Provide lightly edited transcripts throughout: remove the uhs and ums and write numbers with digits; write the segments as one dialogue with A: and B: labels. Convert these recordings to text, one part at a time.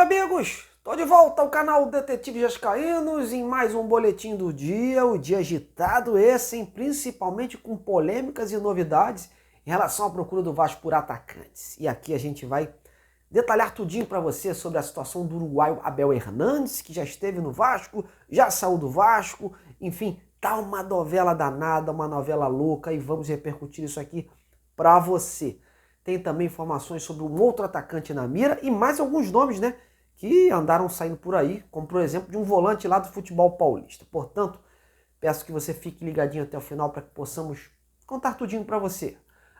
A: amigos! Tô de volta ao canal Detetives Vascaínos em mais um boletim do dia, o dia agitado esse, hein? Principalmente com polêmicas e novidades em relação à procura do Vasco por atacantes. E aqui a gente vai detalhar tudinho para você sobre a situação do uruguaio Abel Hernandes, que já esteve no Vasco, já saiu do Vasco, enfim, tá uma novela danada, uma novela louca e vamos repercutir isso aqui para você. Tem também informações sobre um outro atacante na mira e mais alguns nomes, né, que andaram saindo por aí, como por exemplo de um volante lá do futebol paulista. Portanto, peço que você fique ligadinho até o final para que possamos contar tudinho para você.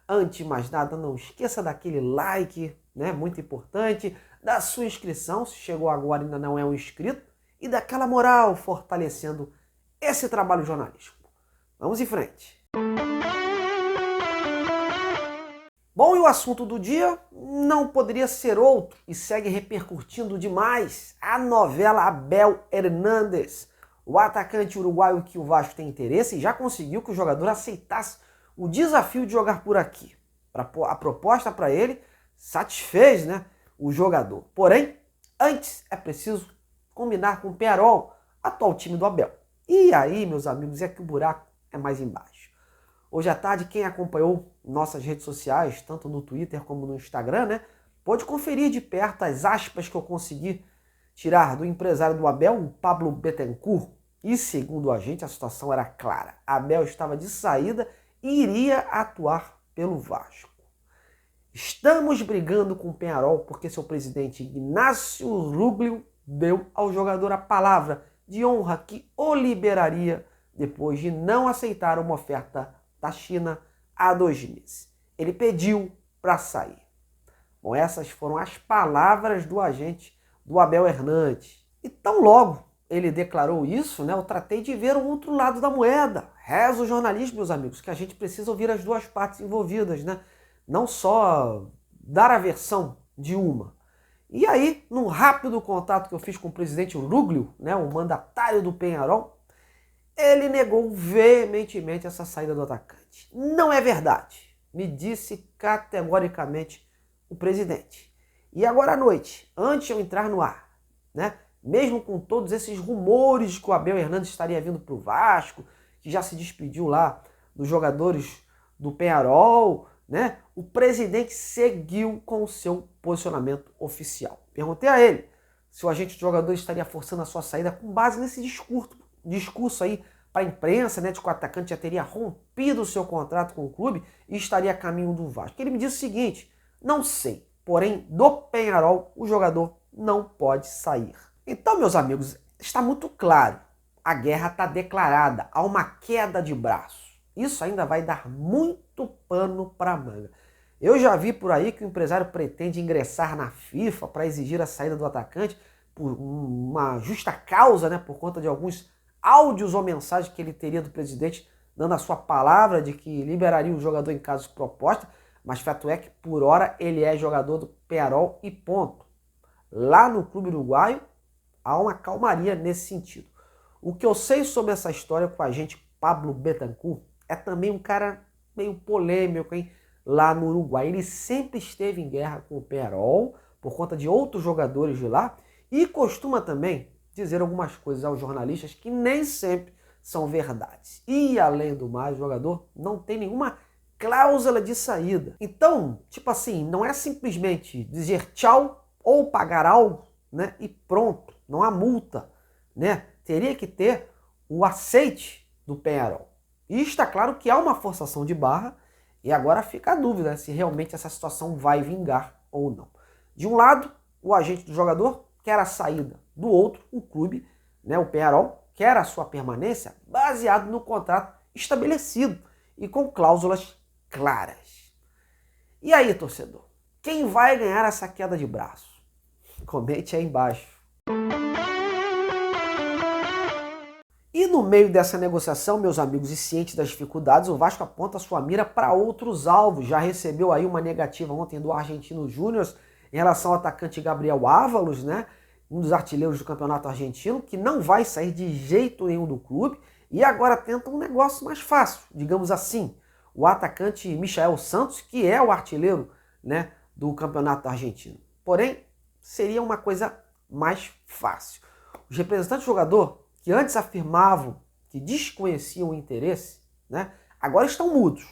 A: Antes de mais nada, não esqueça daquele like, né, muito importante, da sua inscrição, se chegou agora e ainda não é um inscrito, e daquela moral fortalecendo esse trabalho jornalístico. Vamos em frente. Bom, e o assunto do dia não poderia ser outro e segue repercutindo demais a novela Abel Hernandes, o atacante uruguaio que o Vasco tem interesse e já conseguiu que o jogador aceitasse o desafio de jogar por aqui. A proposta para ele satisfez, né, o jogador. Porém, antes é preciso combinar com o Peñarol, atual time do Abel. E aí, meus amigos, é que o buraco é mais embaixo. Hoje à tarde, quem acompanhou nossas redes sociais, tanto no Twitter como no Instagram, né, pode conferir de perto as aspas que eu consegui tirar do empresário do Abel, o Pablo Bettencourt. E segundo a gente, a situação era clara. Abel estava de saída e iria atuar pelo Vasco. Estamos brigando com o Peñarol porque seu presidente Ignacio Ruglio deu ao jogador a palavra de honra que o liberaria depois de não aceitar uma oferta da China há 2 meses. Ele pediu para sair. Bom, essas foram as palavras do agente do Abel Hernandes. E tão logo ele declarou isso, né, eu tratei de ver o outro lado da moeda. Reza o jornalismo, meus amigos, que a gente precisa ouvir as duas partes envolvidas, né? Não só dar a versão de uma. E aí, num rápido contato que eu fiz com o presidente Ruglio, né, o mandatário do Peñarol, ele negou veementemente essa saída do atacante. Não é verdade, me disse categoricamente o presidente. E agora à noite, antes de eu entrar no ar, né, mesmo com todos esses rumores de que o Abel Hernandes estaria vindo para o Vasco, que já se despediu lá dos jogadores do Peñarol, né, o presidente seguiu com o seu posicionamento oficial. Perguntei a ele se o agente de jogador estaria forçando a sua saída com base nesse discurso aí para a imprensa, né, de que o atacante já teria rompido o seu contrato com o clube e estaria a caminho do Vasco. Ele me disse o seguinte: não sei, porém do Peñarol o jogador não pode sair. Então, meus amigos, está muito claro, a guerra está declarada, há uma queda de braço. Isso ainda vai dar muito pano para manga. Eu já vi por aí que o empresário pretende ingressar na FIFA para exigir a saída do atacante por uma justa causa, né, por conta de alguns áudios ou mensagens que ele teria do presidente dando a sua palavra de que liberaria o jogador em caso de proposta, mas fato é que por hora ele é jogador do Peñarol e ponto. Lá no clube uruguaio há uma calmaria nesse sentido. O que eu sei sobre essa história com o agente Pablo Bettencourt é também um cara meio polêmico, hein? Lá no Uruguai. Ele sempre esteve em guerra com o Peñarol por conta de outros jogadores de lá e costuma também dizer algumas coisas aos jornalistas que nem sempre são verdades. E, além do mais, o jogador não tem nenhuma cláusula de saída. Então, tipo assim, não é simplesmente dizer tchau ou pagar algo, né, e pronto, não há multa, né? Teria que ter o aceite do Peñarol. E está claro que há uma forçação de barra e agora fica a dúvida se realmente essa situação vai vingar ou não. De um lado, o agente do jogador quer a saída. Do outro, o clube, né, o Peñarol, quer a sua permanência baseado no contrato estabelecido e com cláusulas claras. E aí, torcedor? Quem vai ganhar essa queda de braço? Comente aí embaixo. E no meio dessa negociação, meus amigos, e ciente das dificuldades, o Vasco aponta sua mira para outros alvos. Já recebeu aí uma negativa ontem do Argentino Júnior em relação ao atacante Gabriel Ávalos, né? Um dos artilheiros do campeonato argentino, que não vai sair de jeito nenhum do clube, e agora tenta um negócio mais fácil, digamos assim. O atacante Michael Santos, que é o artilheiro, né, do campeonato argentino. Porém, seria uma coisa mais fácil. Os representantes do jogador, que antes afirmavam que desconheciam o interesse, né, agora estão mudos.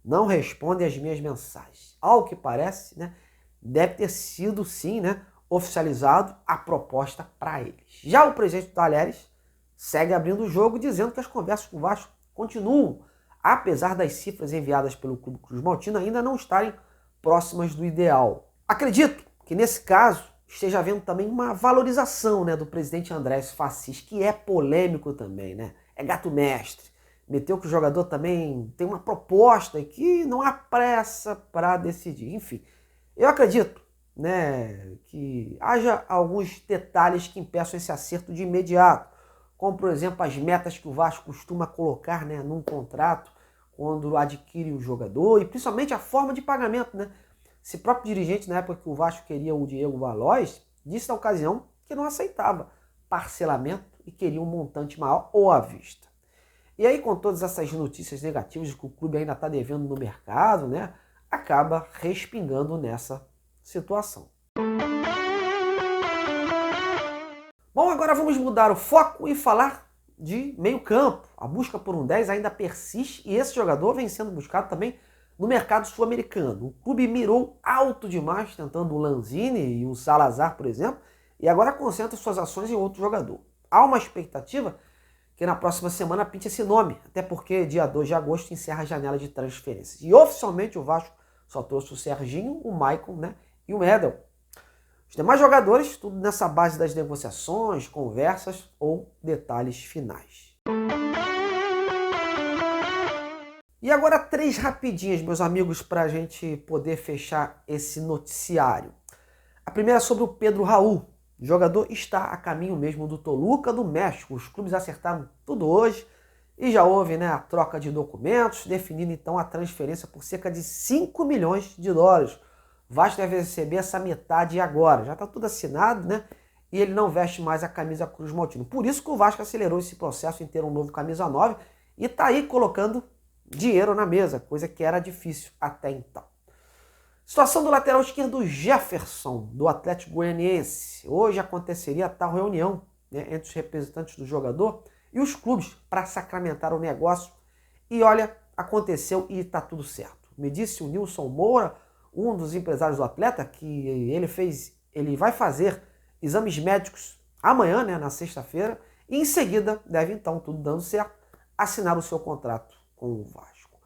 A: Não respondem às minhas mensagens. Ao que parece, né, deve ter sido, sim, né, oficializado a proposta para eles. Já o presidente Talheres segue abrindo o jogo, dizendo que as conversas com o Vasco continuam, apesar das cifras enviadas pelo Clube Cruz Maltina ainda não estarem próximas do ideal. Acredito que nesse caso esteja havendo também uma valorização, né, do presidente Andrés Fassis, que é polêmico também, né? É gato mestre. Meteu que o jogador também tem uma proposta e que não há pressa para decidir. Enfim, eu acredito, né, que haja alguns detalhes que impeçam esse acerto de imediato, como, por exemplo, as metas que o Vasco costuma colocar, né, num contrato quando adquire o jogador, e principalmente a forma de pagamento, né? Esse próprio dirigente, na época que o Vasco queria o Diego Valois, disse na ocasião que não aceitava parcelamento e queria um montante maior ou à vista. E aí, com todas essas notícias negativas de que o clube ainda está devendo no mercado, né, acaba respingando nessa situação. Bom, agora vamos mudar o foco e falar de meio campo. A busca por um 10 ainda persiste e esse jogador vem sendo buscado também no mercado sul-americano. O clube mirou alto demais, tentando o Lanzini e o Salazar, por exemplo, e agora concentra suas ações em outro jogador. Há uma expectativa que na próxima semana pinte esse nome, até porque dia 2 de agosto encerra a janela de transferências. E oficialmente o Vasco só trouxe o Serginho, o Maicon, né, e o Edel. Os demais jogadores, tudo nessa base das negociações, conversas ou detalhes finais. E agora 3 rapidinhas, meus amigos, para a gente poder fechar esse noticiário. A primeira é sobre o Pedro Raul. O jogador está a caminho mesmo do Toluca, do México. Os clubes acertaram tudo hoje e já houve, né, a troca de documentos, definindo então a transferência por cerca de 5 milhões de dólares. O Vasco deve receber essa metade agora. Já está tudo assinado, né? E ele não veste mais a camisa Cruz Maltino. Por isso que o Vasco acelerou esse processo em ter um novo camisa 9 e está aí colocando dinheiro na mesa, coisa que era difícil até então. Situação do lateral esquerdo Jefferson, do Atlético Goianiense. Hoje aconteceria a tal reunião, né, entre os representantes do jogador e os clubes para sacramentar o negócio. E olha, aconteceu e está tudo certo. Me disse o Nilson Moura, um dos empresários do atleta, que ele vai fazer exames médicos amanhã, né, na sexta-feira, e em seguida, deve então, tudo dando certo, assinar o seu contrato com o Vasco.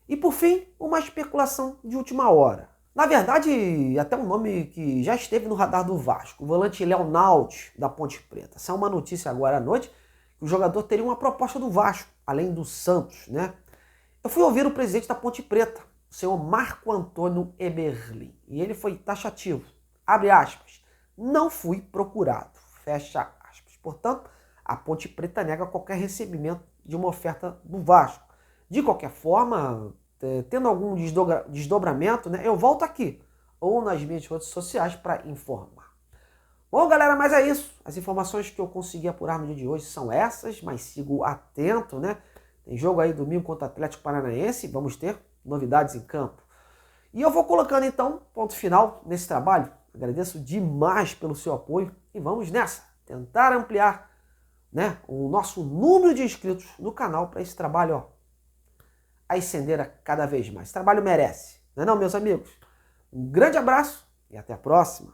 A: E por fim, uma especulação de última hora. Na verdade, até um nome que já esteve no radar do Vasco, o volante Leonaldi, da Ponte Preta. Essa é uma notícia agora à noite, que o jogador teria uma proposta do Vasco, além do Santos, né? Eu fui ouvir o presidente da Ponte Preta, o senhor Marco Antônio Eberlin, e ele foi taxativo. Abre aspas, não fui procurado, fecha aspas. Portanto, a Ponte Preta nega qualquer recebimento de uma oferta do Vasco. De qualquer forma, tendo algum desdobramento, né, eu volto aqui ou nas minhas redes sociais para informar. Bom, galera, mas é isso. As informações que eu consegui apurar no dia de hoje são essas, mas sigo atento, né? Tem jogo aí domingo contra o Atlético Paranaense, vamos ter novidades em campo. E eu vou colocando então ponto final nesse trabalho. Agradeço demais pelo seu apoio e vamos nessa, tentar ampliar, né, o nosso número de inscritos no canal para esse trabalho, ó, ascender cada vez mais. Esse trabalho merece, não é não, meus amigos? Um grande abraço e até a próxima.